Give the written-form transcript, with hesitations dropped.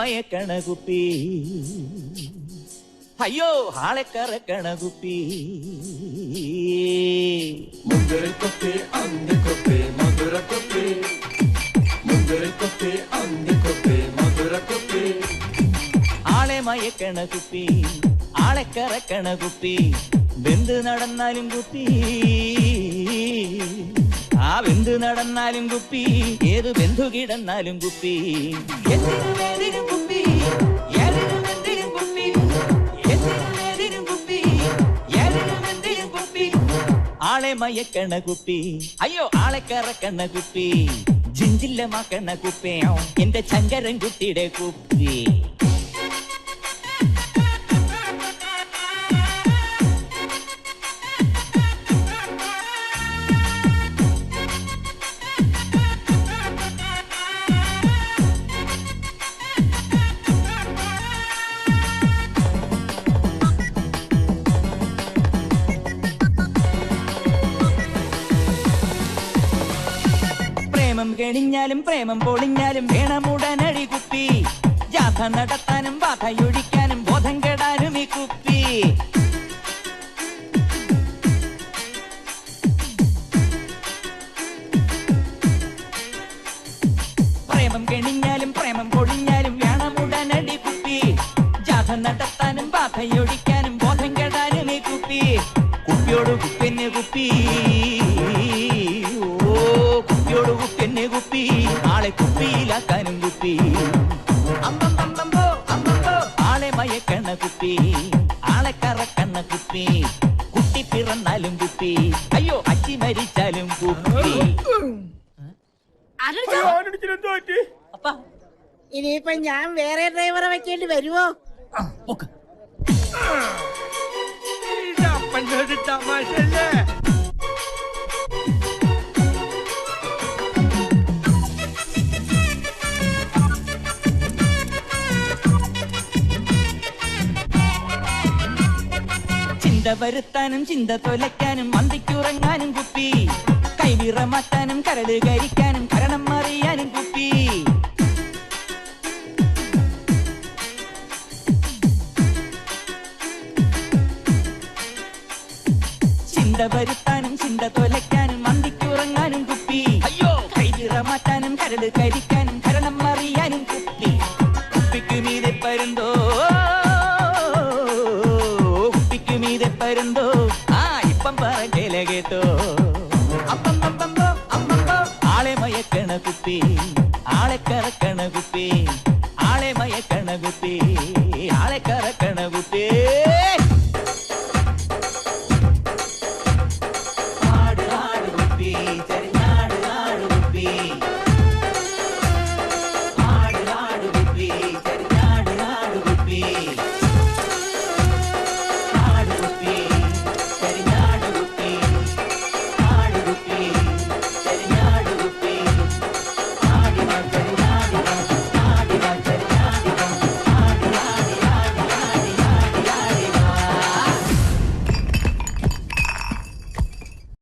മയക്കണ കുപ്പി അയ്യോ ആളെ കറക്കണ കുപ്പി മുന്തിരിക്കുപ്പി അന്തിക്കുപ്പി മധുരക്കുപ്പി മുന്തിരിക്കുപ്പി അന്തിക്കുപ്പി മധുരക്കുപ്പി ആളെ മയക്കണ കുപ്പി ആളെ കറക്കണ കുപ്പി വെന്ത് നടന്നാലും കുപ്പി ആ വെന്ത് നടന്നാലും കുപ്പി ഏത് ബന്ധു കിടന്നാലും കുപ്പി എന്തിനും കുപ്പി എന്തിനും കുപ്പി എന്തിനും കുപ്പി എന്തിനും കുപ്പി ആളെ മയക്കണ കുപ്പി അയ്യോ ആളെ കറക്കണ കുപ്പി ജിഞ്ചില്ലമാക്കണ കുപ്പിയോ എന്റെ ചങ്കരൻ കുട്ടിയുടെ കുപ്പി പ്രേമം കെണിഞ്ഞാലും പ്രേമം പൊളിഞ്ഞാലും വേണം ഉടനടി കുപ്പി ജാഥ നടത്താനും ബാധയൊഴിക്കാനും ബോധം കെടാനും ഈ കുപ്പി പ്രേമം കെണിഞ്ഞാലും പ്രേമം പൊളിഞ്ഞാലും വേണം ഉടനടി കുപ്പി ജാഥ നടത്താനും ബാധയൊഴിക്കാനും ബോധം കെടാനും ഈ കുപ്പി കുപ്പിയോട് കുപ്പിന് കുപ്പി കുപ്പിയോട് കുപ്പി ആളെ കുപ്പിയിലാക്കാനും കുപ്പി അമ്പമ്പമ്പോ അമ്പമ്പോ ആളെ മയക്കണ്ണ കുപ്പി ആളെ കറക്കണ്ണ കുപ്പി കുട്ടി പിറന്നാലും കുപ്പി അയ്യോ അച്ചി മരിച്ചാലും കുപ്പി ഇനിയിപ്പൊ ഞാൻ വേറെ ഡ്രൈവറെ വെക്കേണ്ടി വരുമോ? തമാശല്ലേ ചിന്ത വരുത്താനും ചിന്ത തൊലയ്ക്കാനും മന്തിക്കുറങ്ങാനും കുപ്പി കൈവിറ മാറ്റാനും കരട് കരിക്കാനും കരണം അറിയാനും കുപ്പി ചിന്ത വരുത്താനും ചിന്ത തൊലയ്ക്കാനും മന്തിക്കുറങ്ങാനും കുപ്പി അയ്യോ കൈവിറ മാറ്റാനും കരട് കരിക്കാനും കരണം അറിയാനും കുപ്പി കുപ്പിക്ക് മീതെ പരുന്തോ പരുന്തോ ആ ഇപ്പം പറക്കേല കേട്ടോ അമ്പമ്പമ്പോ അമ്പമ്പോ ആളെ മയക്കണ കുപ്പി ആളെ കറക്കണ കുപ്പി ആളെ മയക്കണ കുപ്പി